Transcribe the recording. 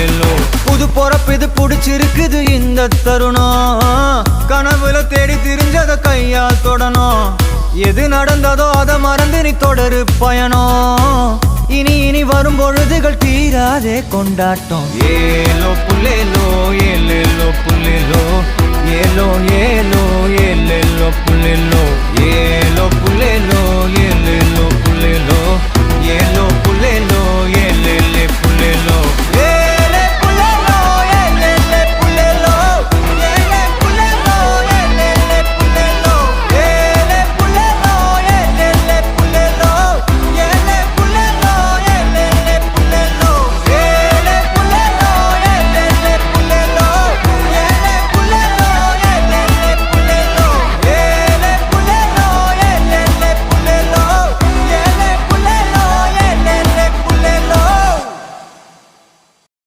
ஏலேலோ. புது பொறப்பு இது புடிச்சிருக்குது இந்த தருணம், கனவுல தேடி திரிஞ்சத கையால் தொடணும். எது நடந்ததோ அதை மறந்து நீ தொடரு பயணம். இனி இனி வரும் பொழுதுகள் தீராதே கொண்டாட்டம். ஏலோ புல்லேலோ ஏலேலோ புல்லேலோ, ஏலோ ஏலோ ஏலேலோ புல்லேலோ, ஏலோ புல்லேலோ